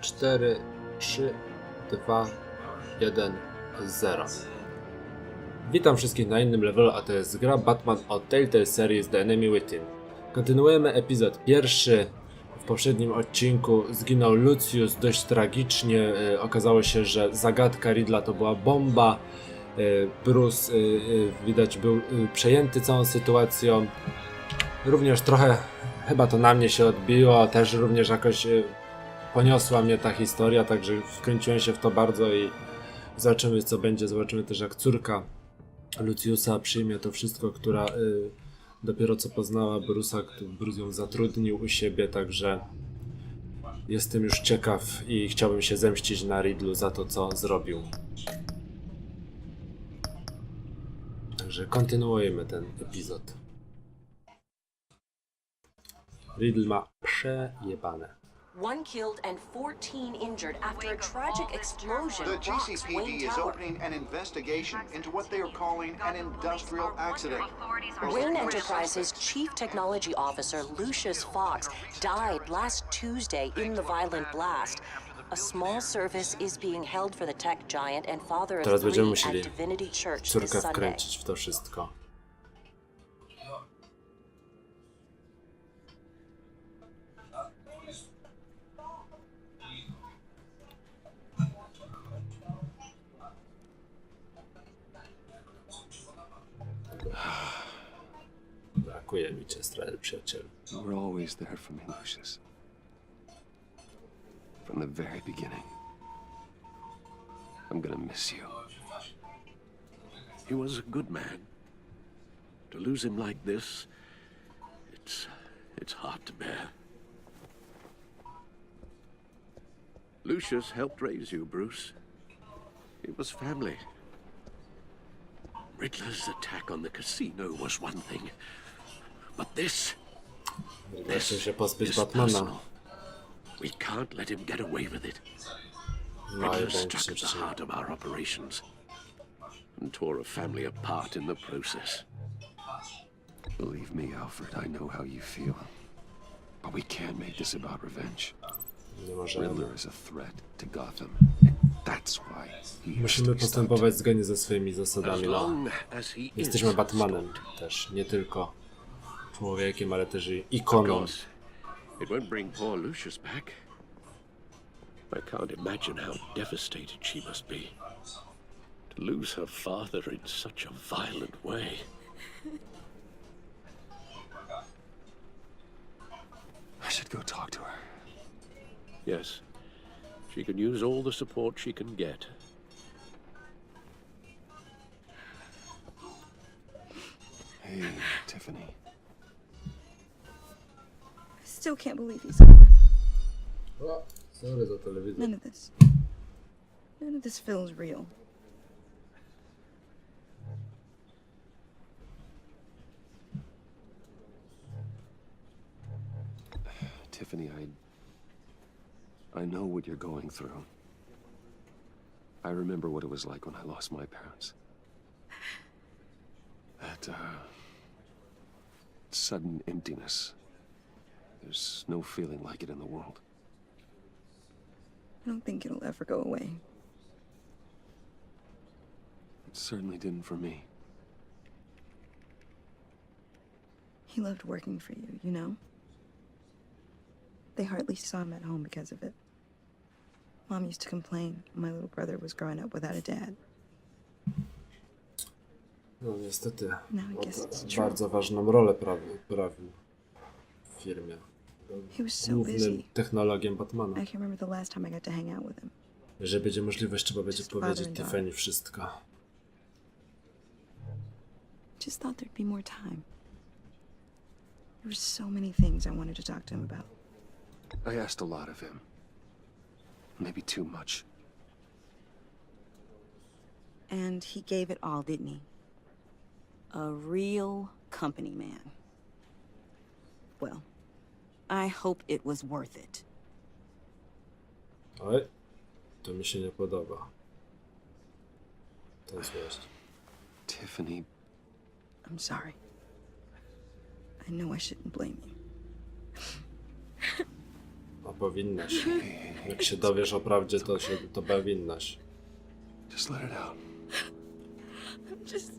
Cztery, 3, 2, 1, 0. Witam wszystkich na innym levelu, a to jest gra Batman od Telltale Series The Enemy Within. Kontynuujemy epizod pierwszy. W poprzednim odcinku zginął Lucius dość tragicznie. Okazało się, że zagadka Riddla to była bomba. Bruce widać był przejęty całą sytuacją. Również trochę chyba to na mnie się odbiło, też również jakoś poniosła mnie ta historia, także wkręciłem się w to bardzo i zobaczymy co będzie. Zobaczymy też jak córka Luciusa przyjmie to wszystko, która dopiero co poznała Bruce'a, Bruce ją zatrudnił u siebie, także jestem już ciekaw i chciałbym się zemścić na Riddlu za to co zrobił. Także kontynuujemy ten epizod. Riddle ma przejebane. One killed and 14 injured after a tragic explosion The rocks GCPD Wayne is Tower. opening an investigation into what they are calling an industrial accident. Wayne Enterprises' chief technology officer, Lucius Fox, died last Tuesday in the violent blast. A small service is being held for the tech giant and father of Teraz będziemy three musieli at Divinity Church this córkę Sunday. wkręcić w to wszystko. Brakuje mi cię, przyjacielu. You were always there for me, Lucius. From the very beginning. I'm gonna miss you. He was a good man. To lose him like this, it's hard to bear. Lucius helped raise you, Bruce. It was family. Riddler's attack on the casino was one thing. But this Chciał się pozbyć is Batmana. personal. We can't let him get away with it. No i Riddler struck będzie at the się. heart of our operations and tore a family apart in the process. Believe me, Alfred, I know how you feel. But we can't make this about revenge. Nie możemy. Riddler is a threat to Gotham. And that's why he has Musimy to be postępować zgodnie ze swoimi zasadami. As No. long as he Jesteśmy is Batmanem stopped. też, nie tylko człowiekiem, ale też i Of ikoną. course, it won't bring poor Lucius back. I can't imagine how devastated she must be. To lose her father in such a violent way. I should go talk to her. Yes, she can use all the support she can get. Hey, Tiffany. I still can't believe he's gone. O, sorry za telewizję. None of this feels real. Tiffany, I know what you're going through. I remember what it was like when I lost my parents. That, sudden emptiness. There's no feeling like it in the world. I don't think it'll ever go away. It certainly didn't for me. He loved working for you, you know? They hardly saw him at home because of it. Mom used to complain when my little brother was growing up without a dad. No niestety, No, I guess it's true. bardzo ważną rolę prawił w firmie. He was so Głównym busy. technologiem Batmana. I can't remember the last time I got to hang out with him. Jeżeli będzie możliwość, trzeba będzie Just powiedzieć father and Tiffany wszystko. Just thought there'd be more time. There were so many things I wanted to talk to him about. I asked a lot of him. Maybe too much. And he gave it all, didn't he? A real company man. Well, I hope it was worth it. Oj, to mi się nie podoba. tę złość. Tiffany, I'm sorry. I know I shouldn't blame you. A powinnaś. Jak się dowiesz o prawdzie, to powinnaś. just let it out. I'm just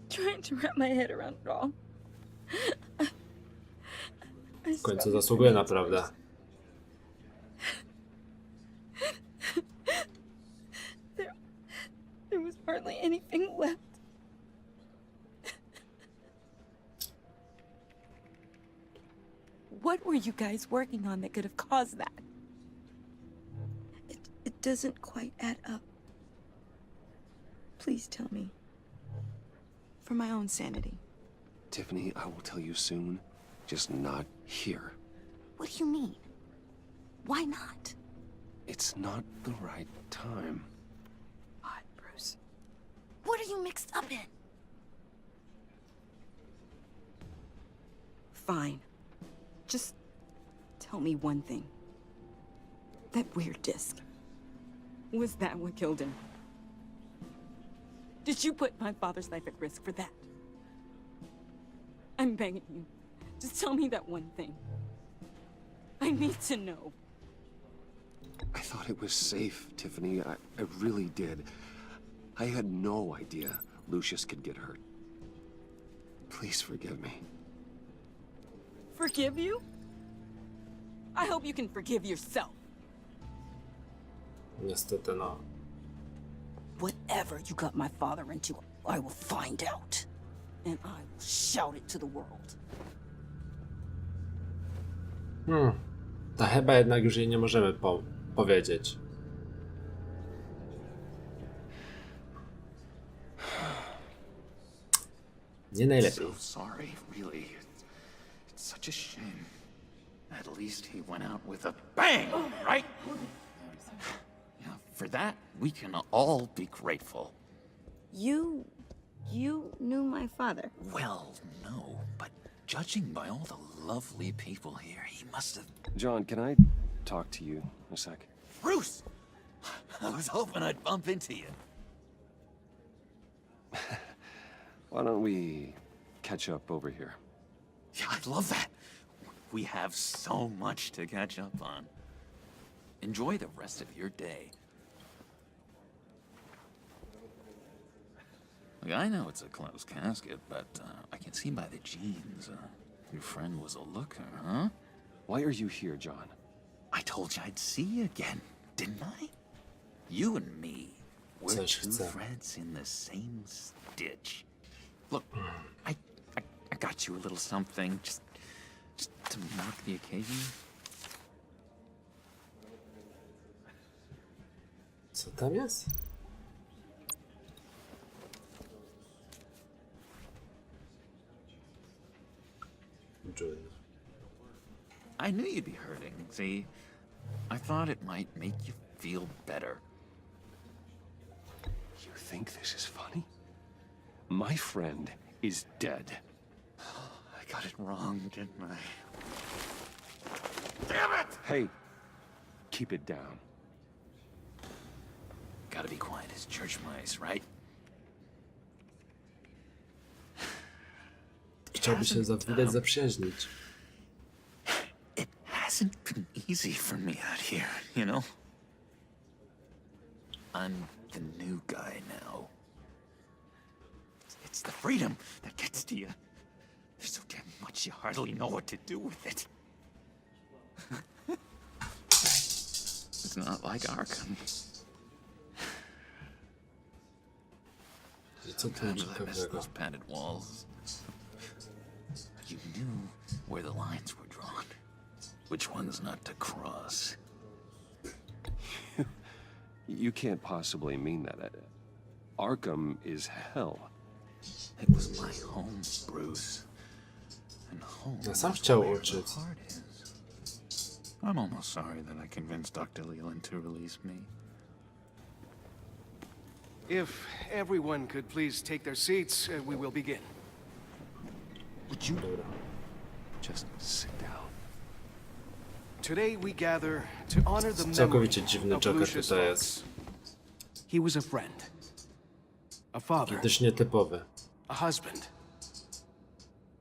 trying to wrap my head around it all. W końcu zasługuje na prawdę. There was hardly anything left. What were you guys working on that could have caused that? It doesn't quite add up. Please tell me. For my own sanity. Tiffany, I will tell you soon, just not here. What do you mean? Why not? It's not the right time. Odd, Bruce. What are you mixed up in? Fine. Just tell me one thing. That weird disc. Was that what killed him? Did you put my father's life at risk for that? I'm begging you. Just tell me that one thing. I need to know. I thought it was safe, Tiffany. I really did. I had no idea Lucius could get hurt. Please forgive me. Forgive you? I hope you can forgive yourself. Niestety no. Whatever you got my father into, I will find out. And I will shout it to the world. To chyba jednak już jej nie możemy powiedzieć. Nie najlepiej. So sorry, really. It's such a shame. At least he went out with a bang, right? Yeah, for that, we can all be grateful. You knew my father. Well, no, but judging by all the lovely people here, he must have... John, can I talk to you a sec? Bruce! I was hoping I'd bump into you. Why don't we catch up over here? Yeah, I'd love that. We have so much to catch up on. Enjoy the rest of your day. Look, I know it's a closed casket, but I can see by the jeans. Your friend was a looker, huh? Why are you here, John? I told you I'd see you again, didn't I? You and me, we're Coś two chcę. threads in the same stitch. Look, I got you a little something, just to mark the occasion. Co tam jest? June. I knew you'd be hurting, see? I thought it might make you feel better. You think this is funny? My friend is dead. I got it wrong, didn't I? Damn it! Hey, keep it down. Gotta be quiet as church mice, right? Chciałby się widać zaprzyjaźnić. It hasn't been easy for me out here, you know? I'm the new guy now. It's the freedom that gets to you. There's so damn much you hardly know what to do with it. It's not like Arkham. I co tu Sometimes I miss ciekawego? those padded walls. You knew where the lines were drawn. Which ones not to cross. You can't possibly mean that. Arkham is hell. It was my home, Bruce. And home Ja sam is chciał where uczyć. the heart is. I'm almost sorry that I convinced Dr. Leland to release me. If everyone could please take their seats, we will begin. Would you Dobra. Just sit down. Today we gather to honor the memory Całkowicie dziwny of Joker Lucius tutaj Fox. jest. He was a friend. A father. Dość nietypowy. A husband.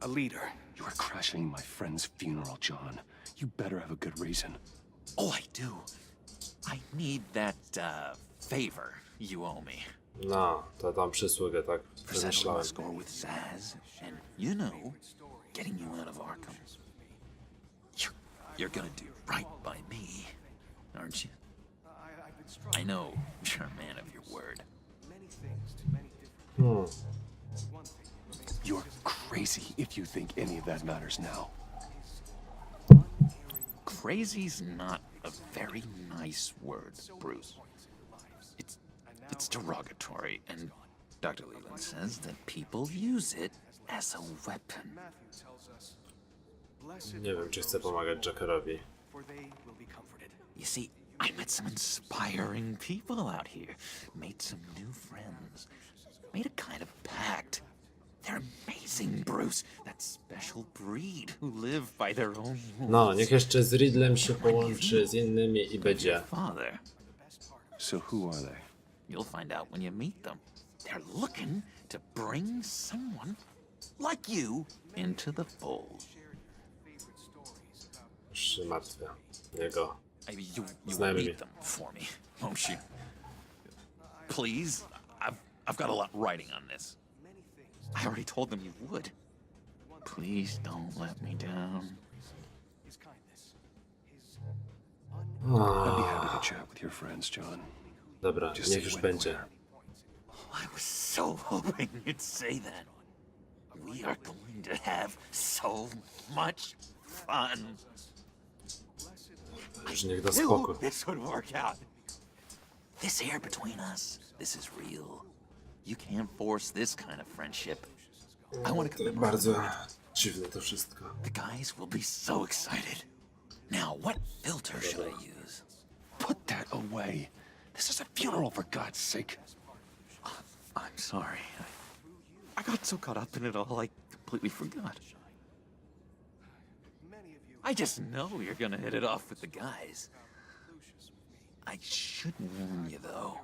A leader. You are crashing my friend's funeral, John. You better have a good reason. Oh, I do. I need that, favor you owe me. No, to tam przysługę, tak For settling the wymyślałem. score with Zaz, and, you know, getting you out of Arkham. You're gonna do right by me, aren't you? I know you're a man of your word. You're crazy if you think any of that matters now. Crazy's not a very nice word, Bruce. It's derogatory, and Dr. Leland says that people use it as a weapon. Nie wiem, czy chcę pomagać Jokerowi. You see, I met some inspiring people out here, made some new friends, made a kind of pact. They're amazing, Bruce. That special breed who live by their own rules. No, niech jeszcze z Riddlem się połączy, z innymi i będzie. Father. So who are they? You'll find out when you meet them. They're looking to bring someone like you into the fold. Już się martwię. Jego. Maybe you will Znajomymi. meet them for me, won't you? Please, I've got a lot riding on this. I already told them you would. Please don't let me down. I'd be happy to chat with your friends, John. Dobra, Just niech say już when będzie. and I was so hoping you'd say that. We are going to have so much fun. Już niech da Knew spokój. this would work out. This here between us, this is real. You can't force this kind of friendship. I want to commemorate. Bardzo dziwne to wszystko. The guys will be so excited. Now, what filter should I use? Put that away. This is a funeral, for God's sake. I'm sorry. I got so caught up in it all, I completely forgot. I just know you're gonna hit it off with the guys. I should warn you, though.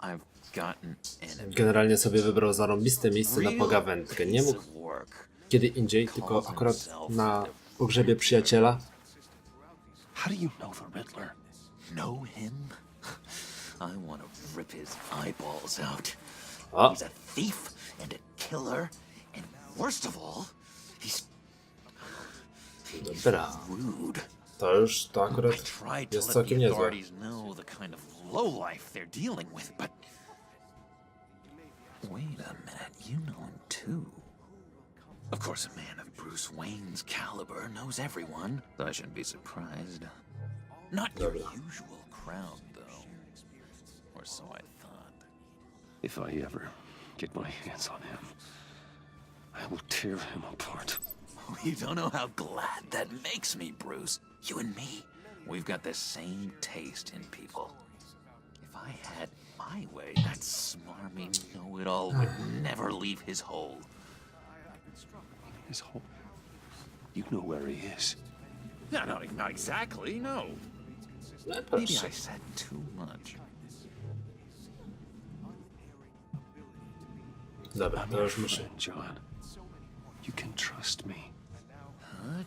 I've gotten an Generalnie sobie wybrał zarąbiste miejsce na real pogawędkę. Nie piece mógł of work. kiedy indziej, tylko akurat na pogrzebie przyjaciela. How do you know the Riddler? Know him? I want to rip his eyeballs out. O, He's a thief and a killer, and worst of all, he's dobra. rude. To akurat I tried to jest let całkiem the niezłe. authorities know the kind of lowlife they're dealing with, but wait a minute, you know him too. Of course, a man of Bruce Wayne's caliber knows everyone, so I shouldn't be surprised. Not your usual crowd, though. Or so I thought. If I ever get my hands on him, I will tear him apart. You don't know how glad that makes me, Bruce. You and me, we've got the same taste in people. If I had my way, that smarmy know-it-all would never leave his hole. His whole... You know where he is. No, not exactly, no. No, Maybe proszę. I said too much. Dobra, to już muszę. John, you can trust me.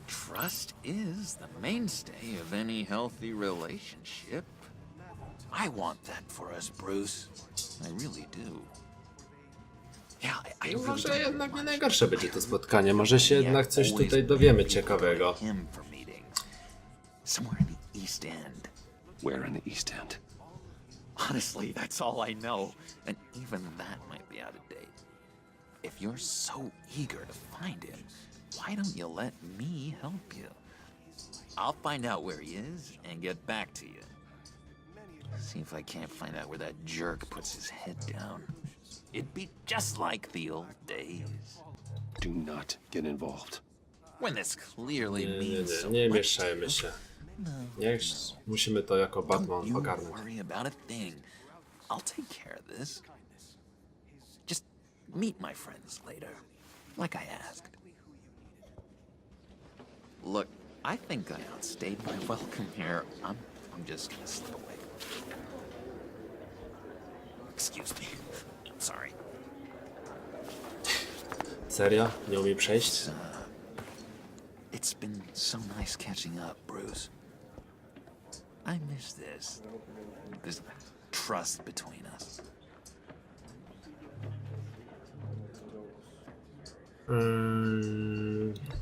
Trust is the mainstay of any healthy relationship. I want that for us, Bruce. I really do. Yeah, I really Może do. jednak nie najgorsze będzie to spotkanie. Może się jednak coś tutaj dowiemy ciekawego. Him for meetings. Somewhere in the East End. Where in the East End? Honestly, that's all I know, and even that might be out of date. If you're so eager to find him, why don't you let me help you? I'll find out where he is and get back to you. See if I can't find out where that jerk puts his head down. It'd be just like the old days. Do not get involved. When this clearly means so Nie much. mieszajmy się. Niech musimy to jako Don't Batman you ogarnąć. worry about a thing. I'll take care of this. Just meet my friends later, like I asked. Look, I think I outstayed my welcome here. I'm just gonna slip away. Excuse me. I'm sorry. Serio? Nie umie przejść? It's been so nice catching up, Bruce. I miss this. This trust between us.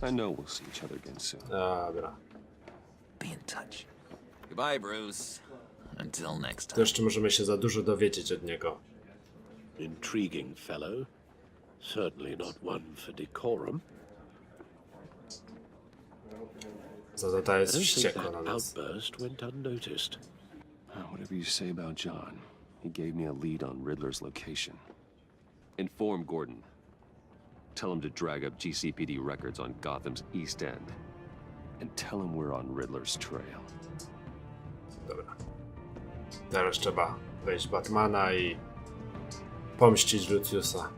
I know we'll see each other again soon. Dobra. Be in touch. Goodbye, Bruce. Until next To time. jeszcze możemy się za dużo dowiedzieć od niego. Intriguing fellow. Certainly not one for decorum. Za to ta I jest don't think wściekła na that nas. outburst went unnoticed. Whatever you say about John, he gave me a lead on Riddler's location. Inform Gordon. Tell him to drag up GCPD records on Gotham's East End. And tell him we're on Riddler's trail. Dobra. Teraz trzeba wejść Batmana i pomścić Luciusa.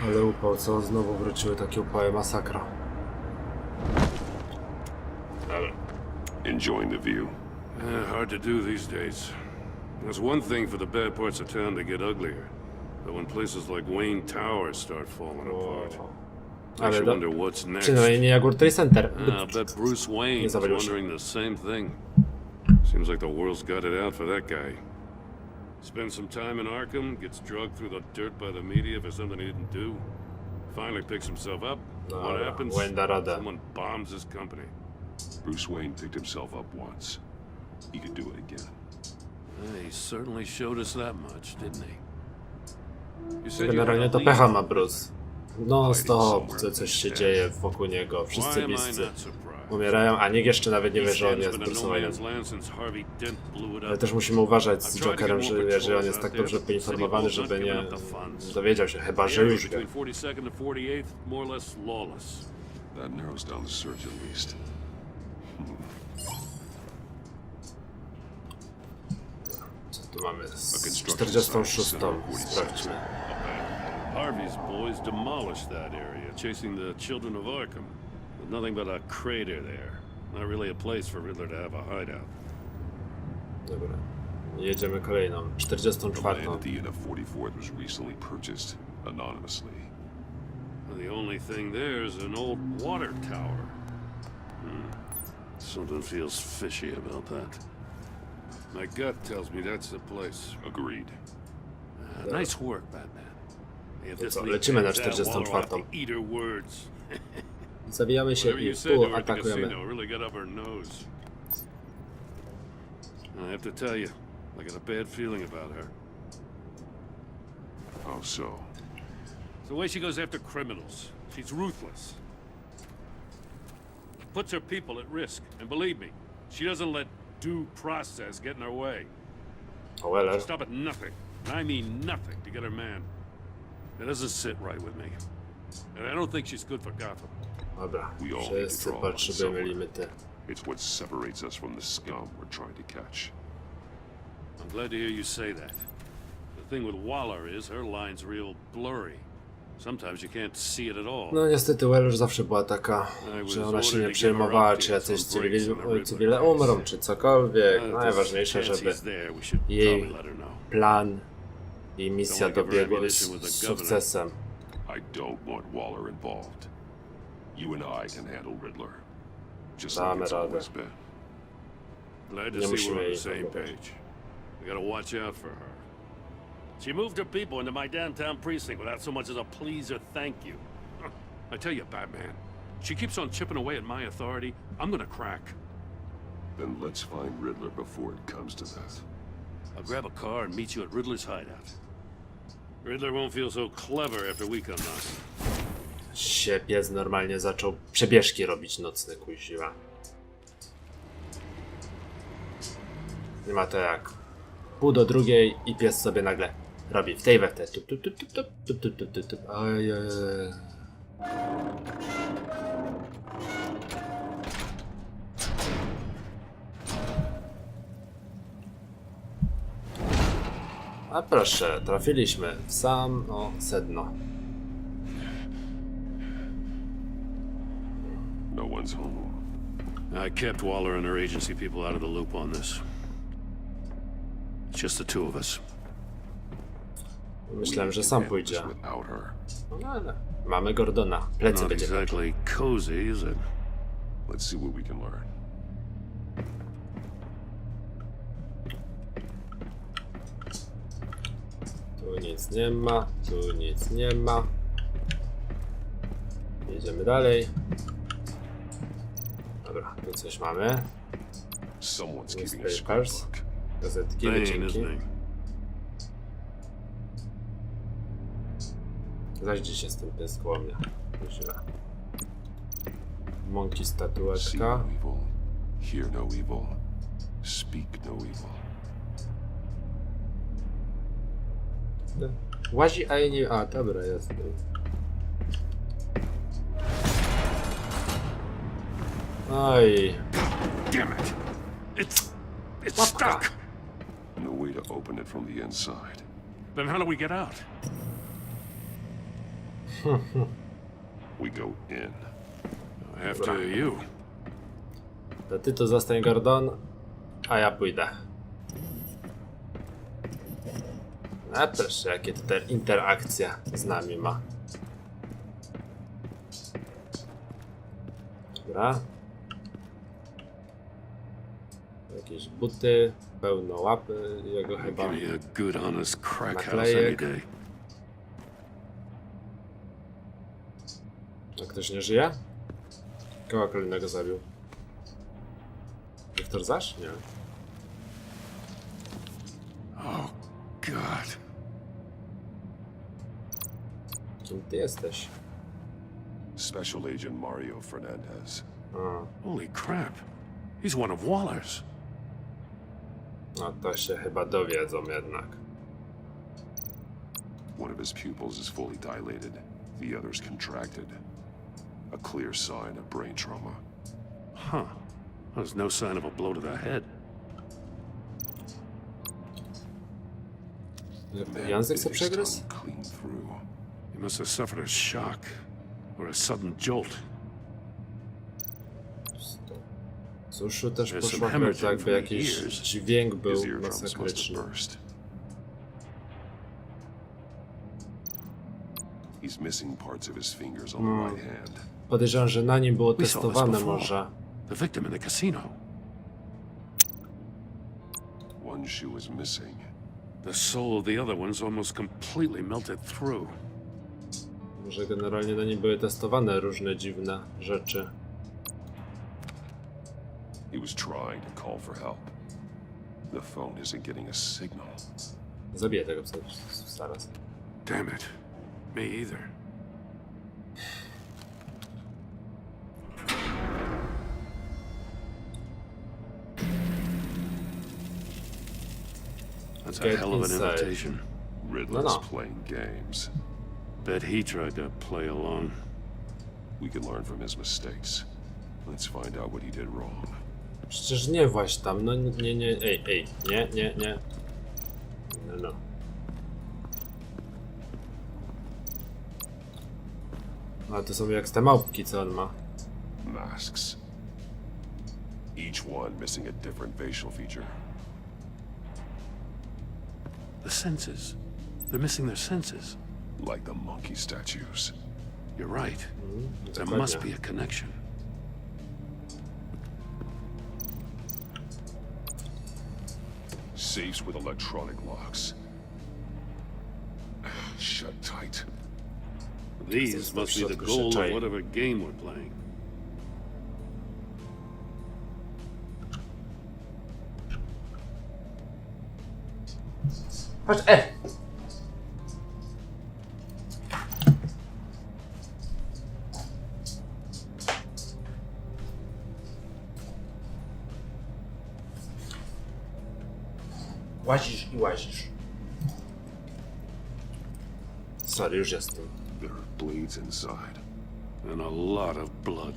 Ale upał, co? Znowu wróciły takie upały, masakra. Dobra. Enjoying the view. Hard to do these days. There's one thing for the bad parts of town to get uglier, but when places like Wayne Tower start falling apart, I Ale should wonder what's next. przynajmniej nie jak World Trade Center. I bet Bruce Wayne is wondering the same thing. Seems like the world's got it out for that guy. Spends some time in Arkham, gets drugged through the dirt by the media for something he didn't do. Finally picks himself up. What happens? Wayne da radę. Someone bombs his company. Bruce Wayne picked himself up once. He could do it again. He certainly showed us that much, didn't he? You said you Generalnie had to a pecha lead. ma Bruce. No stop, coś się dzieje wokół niego. Why Wszyscy am I bliscy not surprised? umierają, a nikt jeszcze nawet nie wie, że on East jest End's been a Bruce no Wayne'em. man's land since Harvey Dent blew it Ale up. też musimy uważać z I've tried to Jokerem, get że more jeżeli on patrols jest out tak there. dobrze poinformowany, City żeby Hall's nie not giving up the funds. dowiedział się, chyba The że area już wie. between 42nd and 48th, more or less lawless. That narrows down the search at least. Co tu mamy? Z 46. Sprawdźmy. Harvey's boys demolished that area, chasing the children of Arkham. With nothing but a crater there. Not really a place for Riddler to have a hideout. Dobra. Jedziemy kolejną. The 44. land at the end of 44th was recently purchased anonymously. The only thing there is an old water tower. Something feels fishy about that. My gut tells me that's the place. Agreed. Nice work, Batman. If this co, leak lecimy na pans out, Waller will have 44. to eat her words. Zabijamy się Whatever i you said to her at the atakujemy. casino really got up her nose. I have to tell you, I got a bad feeling about her. How so? It's the way she goes after criminals. She's ruthless. Puts her people at risk. And believe me, she doesn't let due process get in her way. O, Weller. She'll stop at nothing. And I mean nothing to get her man. That doesn't sit right with me. And I don't think she's good for Gotham. Dobra. We all need to Wszyscy draw potrzebujemy somewhere. limity. It's what separates us from the scum we're trying to catch. I'm glad to hear you say that. The thing with Waller is her line's real blurry. Sometimes you can't see it at all. No niestety Weller zawsze była taka, że ona się nie przejmowała, czy jacyś cywile umrą, czy cokolwiek. Najważniejsze, żeby jej plan i misja dobiegły z sukcesem. I don't want Waller involved. You and I can handle Riddler. Just like Damy it's radę. always been. Glad to Nie see musimy we're on jej the same próbować. page. We gotta watch out for her. She moved her people into my downtown precinct without so much as a please or thank you. I tell you, Batman, she keeps on chipping away at my authority. I'm gonna crack. Then let's find Riddler before it comes to that. I'll grab a car and meet you at Riddler's hideout. Riddler won't feel so clever after we come knocking. Się pies normalnie zaczął przebieżki robić nocne, kuźwa. Nie ma to jak 1:30 i pies sobie nagle robi w tej we w te. Tup, tup, tup, tup, tup, tup, tup, tup, tup, tup. Ojej. A proszę, trafiliśmy w samo sedno. No one's home. I kept Waller and her agency people out of the loop on this. It's just the two of us. Myślałem, że sam pójdzie. Without her. No ale mamy Gordona. Plecy Not będzie. exactly cozy, is it? Let's see what we can learn. Tu nic nie ma, tu nic nie ma. Jedziemy dalej. Dobra, tu coś mamy. Someone's keeping a Newspapers, scrapbook. gazetki, Thane, wycinki. isn't he? Zaś dziś jestem pies koło mnie. Źle. Monkey See statuetka. no evil, hear no evil, speak no evil. Łazi, a nie... A, dobra, jest. Oj. Damn it! It's Łapka. stuck! No way to open it from the inside. Then how do we get out? We go in. After you. To ty to zostań, Gordon, a ja pójdę. A proszę, jakie tutaj interakcja z nami ma. Dobra. Jakieś buty, pełno łapy, jego chyba. Give me a good, honest crack house any Naklejek. day. A ktoś nie żyje? Koła kolejnego zabił. Wiktor Zasz? Nie. Oh, God. Kim ty jesteś? Special Agent Mario Fernandez. A, Holy crap. He's one of Waller's. no to się chyba dowiedzą jednak. One of his pupils is fully dilated. The other's contracted. A clear sign of brain trauma. Huh. There's no sign of a blow to the head. Język se Bit his przegryzł? tongue clean through. He must have suffered a shock or a sudden jolt. Z uszu też There's poszła some krew, hemorrhaging jakby from the jakiś ears. dźwięk był His eardrums must masakryczny. have burst. He's missing parts of his fingers on the right hand. Podejrzewam, że na nim było We saw this testowane before. może. The victim in the casino. One shoe is missing. The soul of the other one's almost completely melted through. Może generalnie na nim były testowane różne dziwne rzeczy. He was trying to call for help. The phone isn't getting a signal. Zabiję tego psa zaraz. Damn it. Me either. That's a Get hell of an inside. invitation. Riddler's playing games. Bet he tried to play along. We can learn from his mistakes. Let's find out what he did wrong. Przecież nie właź tam, no nie, ej, nie. No. A to są jak te małpki, co on ma. Masks. Each one missing a different facial feature. The senses. They're missing their senses. Like the monkey statues. You're right. There dokładnie. must be a connection. Safes with electronic locks. Shut tight. These must be the goal of whatever game we're playing. Chodź, Łazisz i łazisz. Sorry, już jestem. There are blades inside. And a lot of blood.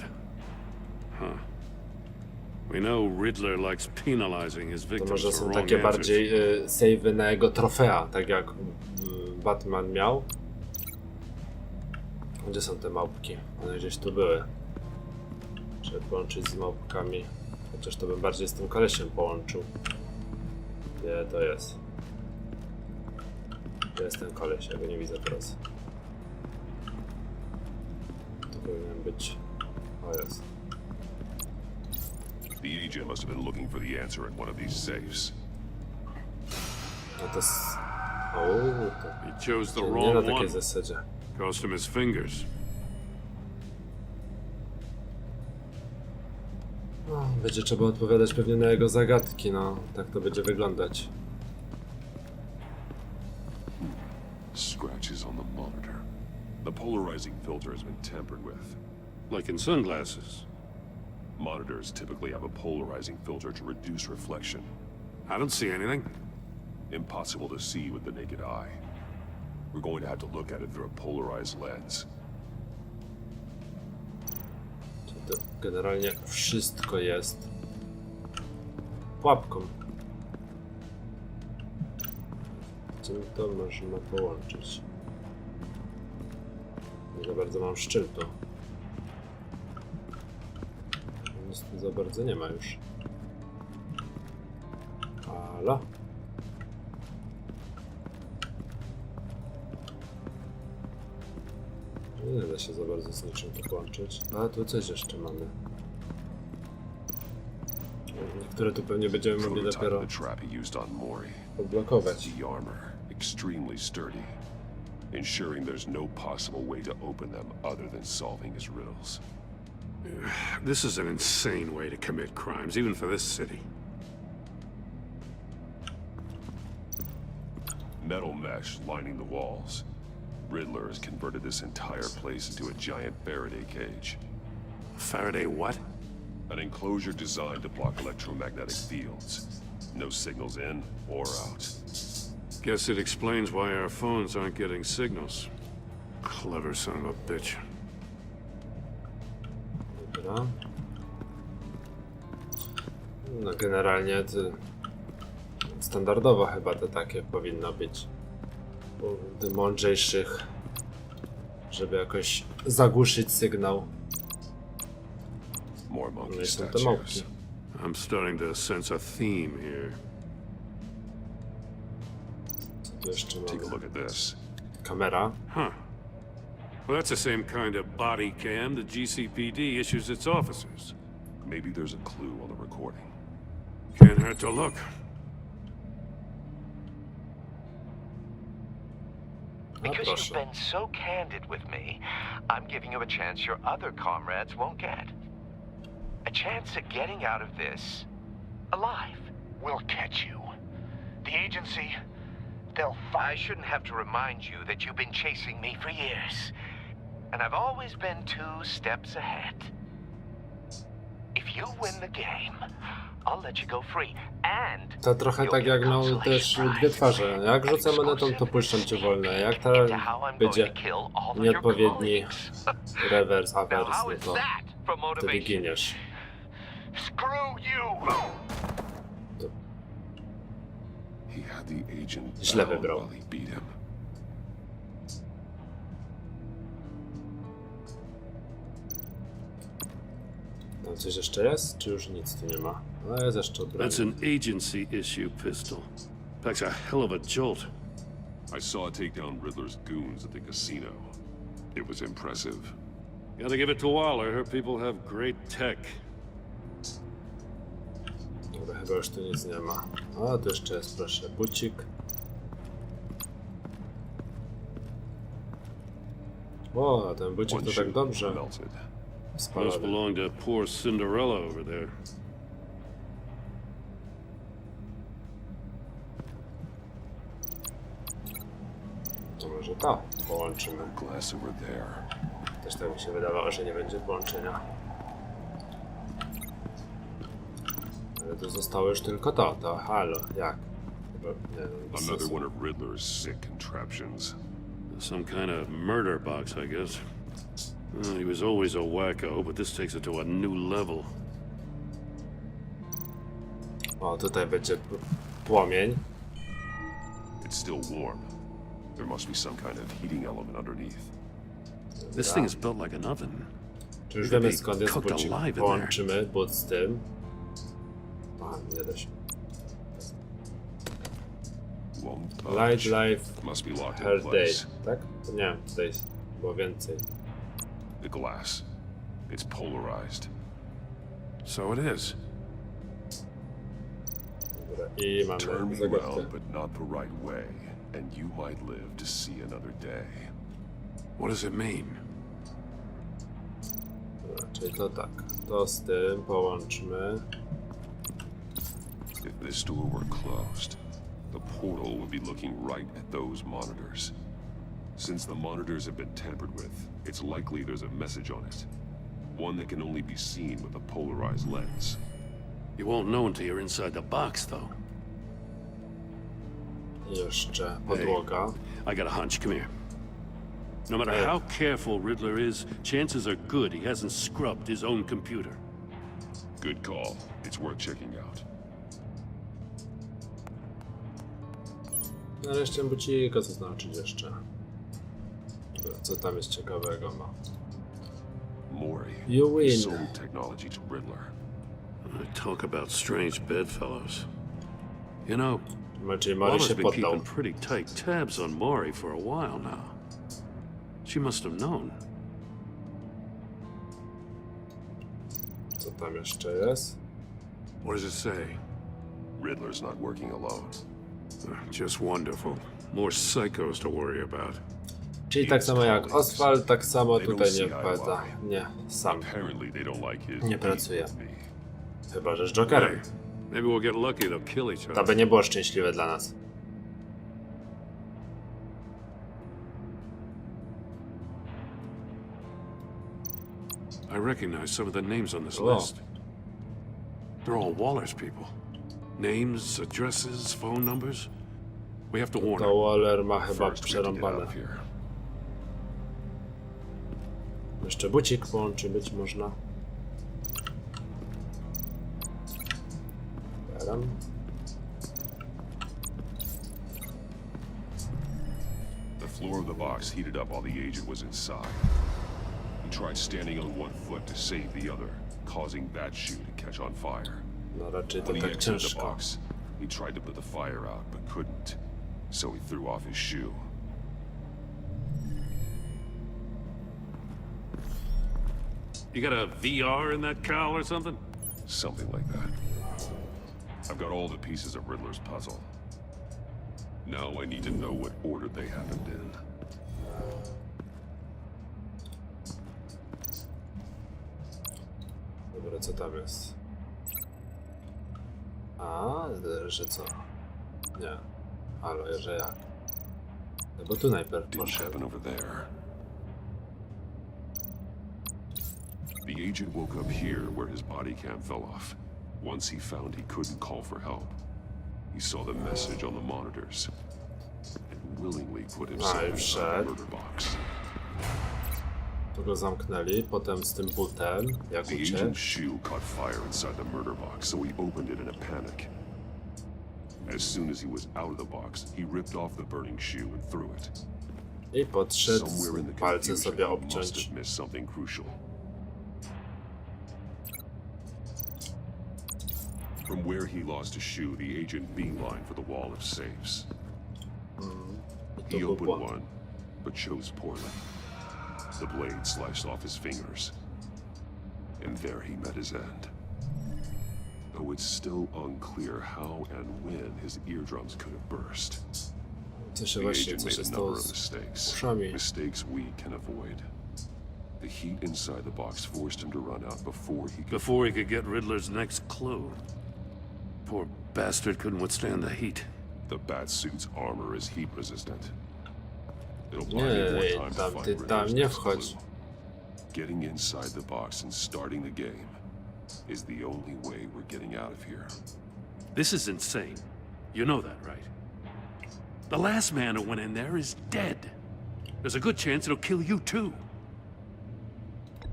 Huh. We know Riddler likes penalizing his To victims może for są wrong takie answers. bardziej save'y na jego trofea, tak jak Batman miał. Gdzie są te małpki? One gdzieś tu były. Trzeba połączyć z małpkami. Chociaż to bym bardziej z tym kolesiem połączył. Nie, to jest. To jest ten koleś, ja go nie widzę teraz. To powinien być... O, jest. The agent must have been looking for the answer in one of these safes. No to jest... O, He chose the to nie wrong na one. takiej zasadzie. Cost him his fingers. No, będzie trzeba odpowiadać pewnie na jego zagadki, no. Tak to będzie wyglądać. Scratches on the monitor. The polarizing filter has been tampered with. Like in sunglasses. Monitors typically have a polarizing filter to reduce reflection. I don't see anything. Impossible to see with the naked eye. We're going to have to look at it through a polarized lens. To generalnie wszystko jest pułapką. Czym to można połączyć? Nie za bardzo mam szczytu. Nic tu za bardzo nie ma już. Halo? Nie da się za bardzo z niczym to połączyć. A tu coś jeszcze mamy. Niektóre tu pewnie będziemy mogli dopiero odblokować. The armor, extremely sturdy, ensuring there's no possible way to open them other than solving his riddles. This is an insane way to commit crimes, even for this city. Metal mesh lining the walls. Riddler has converted this entire place into a giant Faraday cage. Faraday what? An enclosure designed to block electromagnetic fields. No signals in or out. Guess it explains why our phones aren't getting signals. Clever son of a bitch. Dobra. No generalnie to standardowo chyba to takie powinno być. U mądrzejszych, żeby jakoś zagłuszyć sygnał. More monkey No i są te statues. małpki. I'm starting to sense a theme here. Co tu jeszcze Take a mamy? look at this. Kamera. Huh. Well, that's the same kind of body cam the GCPD issues its officers. Maybe there's a clue on the recording. Can't hurt to look. Because you've been so candid with me, I'm giving you a chance your other comrades won't get. A chance at getting out of this alive. We'll catch you. The agency, they'll I shouldn't have to remind you that you've been chasing me for years. And I've always been 2 steps ahead. If you win the game, I'll let you go free. And To trochę tak jak miał też dwie twarze. Jak rzucę monetą, to puszczam cię wolne. Jak teraz będzie nieodpowiedni rewers, awers, no to wtedy giniesz. screw you. He had the agent Źle bound wybrał. while he beat him. Tam coś jeszcze jest? Czy już nic tu nie ma? No jest jeszcze broń. That's an agency issue pistol. Packs a hell of a jolt. I saw it take down Riddler's goons at the casino. It was impressive. Gotta give it to Waller. Her people have great tech. Dobra, chyba już tu nic nie ma. O, tu jeszcze jest, proszę, bucik. O, a ten bucik to tak dobrze. Must Spalony. belong to poor Cinderella over there. To może to połączymy. Glass over there. Też tak mi się wydawało, że nie będzie połączenia. Ale tu zostało już tylko to halo, jak? Chyba, nie wiem, bez Another sensu. one of Riddler's sick contraptions. Some kind of murder box, I guess. He was always a wacko, but this takes it to a new level. O, tutaj będzie płomień. It's still warm. There must be some kind of heating element underneath. This thing is built like an oven. Czy już wiemy skąd jest bucik? Połączymy but z tym. A, nie da się. Light life, her day, tak? To nie wiem, tutaj było więcej. The glass. It's polarized. So it is. Dobra, i mamy Turn me zagadkę. well, but not the right way, and you might live to see another day. What does it mean? Dobra, czyli to tak. To z tym połączmy. If this door were closed, the portal would be looking right at those monitors. Since the monitors have been tampered with, it's likely there's a message on it. One that can only be seen with a polarized lens. You won't know until you're inside the box, though. Jeszcze podłoga. I got a hunch. Come here. No matter how careful Riddler is, chances are good he hasn't scrubbed his own computer. Good call. It's worth checking out. Nareszcie bucika, co znaczyć jeszcze. Dobra, co tam jest ciekawego ma? Maury, You win. sold technology to Riddler. Talk about strange bedfellows. You know, Czyli Maury się Lana's been poddał. keeping pretty tight tabs on Maury for a while now. She must have known. Co tam jeszcze jest? What does it say? Riddler's not working alone. Just wonderful. More psychos to worry about. Czyli tak samo jak Oswald, tak samo tutaj nie wpada. Nie, sam Apparently they don't like his nie pracuje. Chyba, że z Jokerem. Maybe we'll get lucky, they'll kill each To other. by nie było szczęśliwe dla nas. I recognize some of the names on this Oh. list. They're all Waller's people. Names, addresses, phone numbers. We have to warn To her. Waller ma chyba First, we have to get out przerąbane. of here. Jeszcze bucik połączy być można. Bieram. The floor of the box heated up while the agent was inside. He tried standing on one foot to save the other, causing that shoe to catch on fire. No raczej to When he tak exited the ciężko. box, he tried to put the fire out, but couldn't. So he threw off his shoe. You got a VR in that cowl or something? Something like that. I've got all the pieces of Riddler's puzzle. Now I need to know what order they happened in. Dobra, co tam jest? A, że co? Nie. Ale że jak? No bo tu najpierw Didn't poszedł. happen over there. The agent woke up here where his body cam fell off. Once he found he couldn't call for help, he saw the message on the monitors and willingly put himself inside the murder box. Tu go zamknęli, potem z tym butem, jak The uciekł. agent's shoe caught fire inside the murder box, so he opened it in a panic. As soon as he was out of the box, he ripped off the burning shoe and threw it. I podszedł, Somewhere in the palce confusion, sobie he must obciąć. have missed something crucial. From where he lost a shoe, the agent beelined for the wall of safes. I He to był opened błąd. one, but chose poorly. The blade sliced off his fingers. And there he met his end. Though it's still unclear how and when his eardrums could have burst. Co się The właśnie, agent co made się a stało number of z mistakes. uszami? Mistakes we can avoid. The heat inside the box forced him to run out before he could get Riddler's next clue. Poor bastard couldn't withstand the heat. The Batsuit's armor is heat resistant. It'll buy Nie, me more time to tam, find ty tam Riddler's nie next wchodź. clue. Getting inside the box and starting the game is the only way we're getting out of here. This is insane. You know that, right? The last man who went in there is dead. There's a good chance it'll kill you too.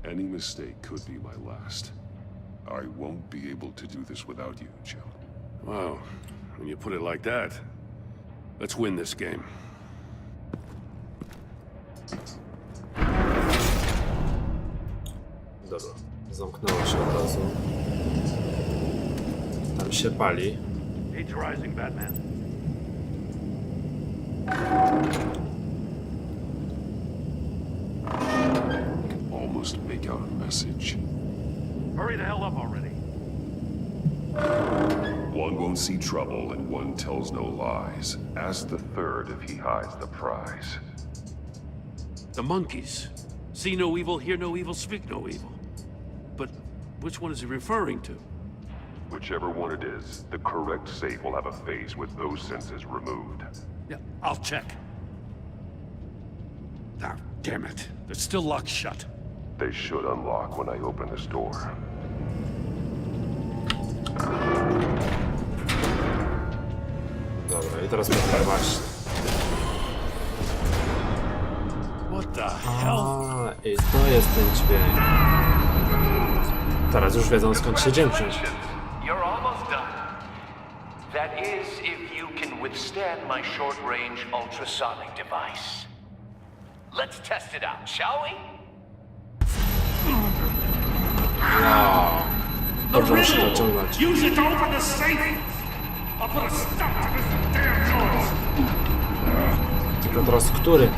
Any mistake could be my last. I won't be able to do this without you, Jim. Wow, when you put it like that, let's win this game. dobra. Zamknęło się od razu. Tam się pali. It's rising, Batman. Almost make out a message. Hurry the hell up already. One won't see trouble and one tells no lies. Ask the third if he hides the prize. The monkeys. See no evil, hear no evil, speak no evil. But which one is he referring to? Whichever one it is, the correct safe will have a face with those senses removed. Yeah, I'll check. Ah, damn it. They're still locked shut. They should unlock when I open this door. Dobra, i teraz mamy właśnie. What the hell? I to jest ten dźwięk. Teraz już wiedzą, skąd się dzień wziąć. You're almost done. That is, if you can withstand my short-range ultrasonic device. Let's test it out, shall we? Wow. Dobrze muszę to ciągnąć. Use it to open the safe. I'll put a stop to this damn noise. Tylko teraz który?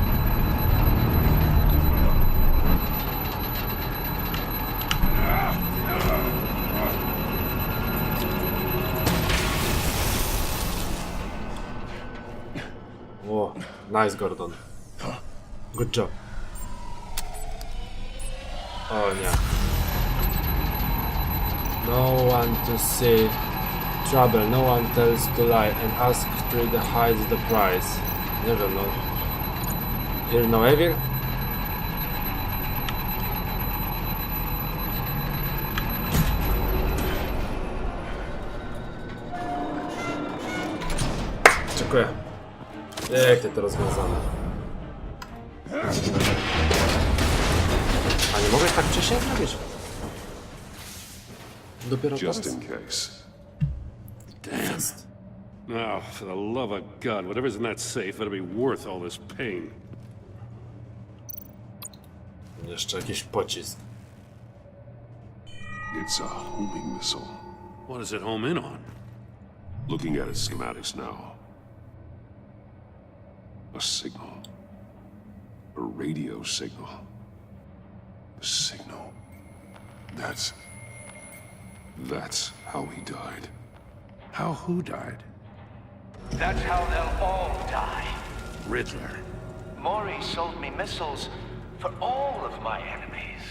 O, nice Gordon. Good job. O nie. No one to see trouble, no one tells to lie and ask to hide the prize. Nie wiem, no. Hear no evil? Dziękuję. Pięknie to rozwiązane. A nie mogę tak wcześniej zrobić? Dopiero Just teraz? in case. Damn. Now, for the love of God, whatever's in that safe better be worth all this pain. Jeszcze jakiś pocisk. It's a homing missile. What does it home in on? Looking at its schematics now. A signal. A radio signal. A signal. That's how he died. How who died? That's how they'll all die. Riddler. Maury sold me missiles for all of my enemies.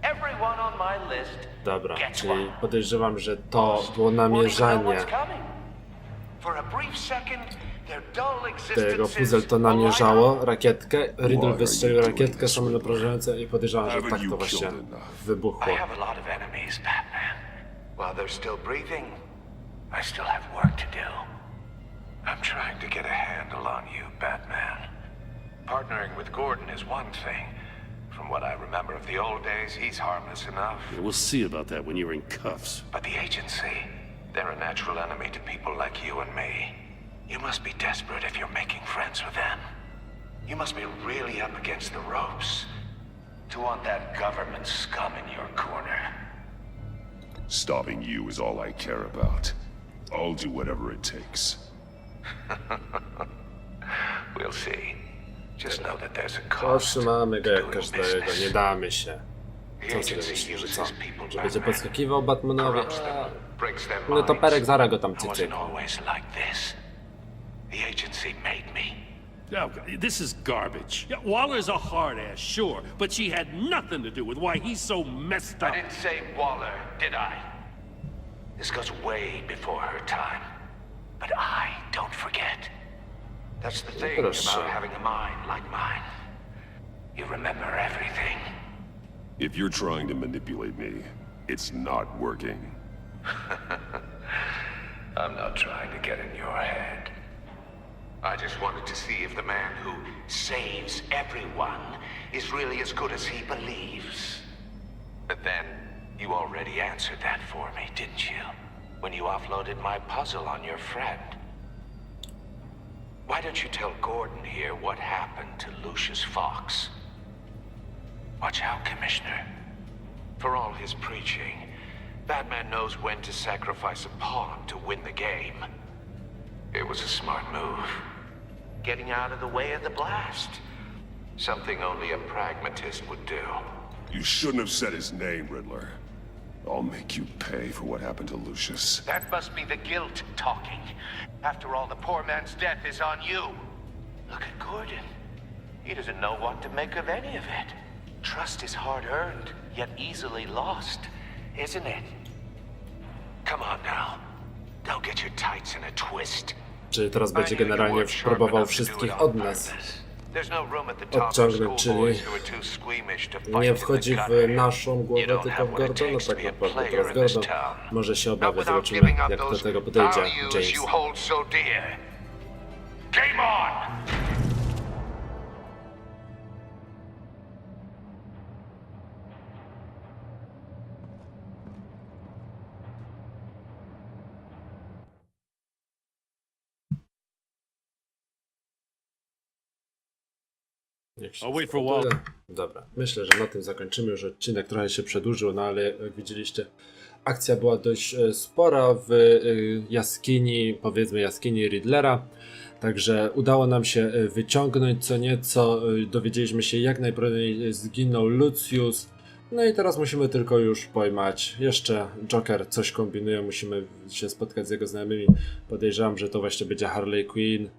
Everyone on my list Dobra, gets czyli one. podejrzewam, że to było Won't even know namierzanie what's coming. For a brief second, their dull tego existences puzzle to will light namierzało up. rakietkę, Riddle wystrzelił rakietkę samonaprowadzającą i podejrzewam, że Haven't tak you to właśnie killed enough? wybuchło. I have a lot of enemies, Batman. While they're still breathing, I still have work to do. I'm trying to get a handle on you, Batman. Partnering with Gordon is one thing. From what I remember of the old days, he's harmless enough. Yeah, we'll see about that when you're in cuffs. But the agency, they're a natural enemy to people like you and me. You must be desperate if you're making friends with them. You must be really up against the ropes to want that government scum in your corner. Stopping you is all I care about. I'll do whatever it takes. We'll see. Just know that there's a cost. Powstrzymamy go to jak doing każdego, business. nie damy się. The Co sobie agency myślisz, że uses co? people, Że będzie Batman. podskakiwał Batmanowi? Corrupts them, breaks their No to Perek minds. zaraz go tam I cycy. wasn't always like this. The agency made me. Oh, this is garbage. Yeah, Waller's a hard ass, sure, but she had nothing to do with why he's so messed I up. didn't say Waller, did I? This goes way before her time. But I don't forget. That's the thing Proszę. about having a mind like mine. You remember everything. If you're trying to manipulate me, it's not working. I'm not trying to get in your head. I just wanted to see if the man who saves everyone is really as good as he believes. But then, you already answered that for me, didn't you? When you offloaded my puzzle on your friend. Why don't you tell Gordon here what happened to Lucius Fox? Watch out, Commissioner. For all his preaching, Batman knows when to sacrifice a pawn to win the game. It was a smart move. Getting out of the way of the blast. Something only a pragmatist would do. You shouldn't have said his name, Riddler. I'll make you pay for what happened to Lucius. That must be the guilt talking. After all, the poor man's death is on you. Look at Gordon. He doesn't know what to make of any of it. Trust is hard-earned, yet easily lost, isn't it? Come on now. Don't get your tights in a twist. Czyli teraz będzie generalnie próbował wszystkich od nas odciągnąć, czyli nie wchodzi w naszą głowę, tylko w Gordona tak naprawdę. Teraz Gordon może się obawiać, zobaczymy jak do tego podejdzie James. Game on! Dobra, myślę, że na tym zakończymy już odcinek, trochę się przedłużył, no ale jak widzieliście, akcja była dość spora w jaskini, powiedzmy jaskini Riddlera, także udało nam się wyciągnąć co nieco, dowiedzieliśmy się jak najprawdopodobniej zginął Lucius, no i teraz musimy tylko już pojmać, jeszcze Joker coś kombinuje, musimy się spotkać z jego znajomymi, podejrzewam, że to właśnie będzie Harley Quinn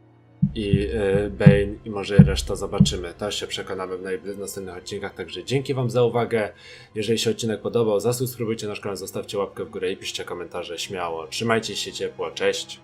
i Bane i może reszta zobaczymy. To się przekonamy w następnych odcinkach, także dzięki wam za uwagę. Jeżeli się odcinek podobał, zasubskrybujcie nasz kanał, zostawcie łapkę w górę i piszcie komentarze śmiało. Trzymajcie się ciepło, cześć!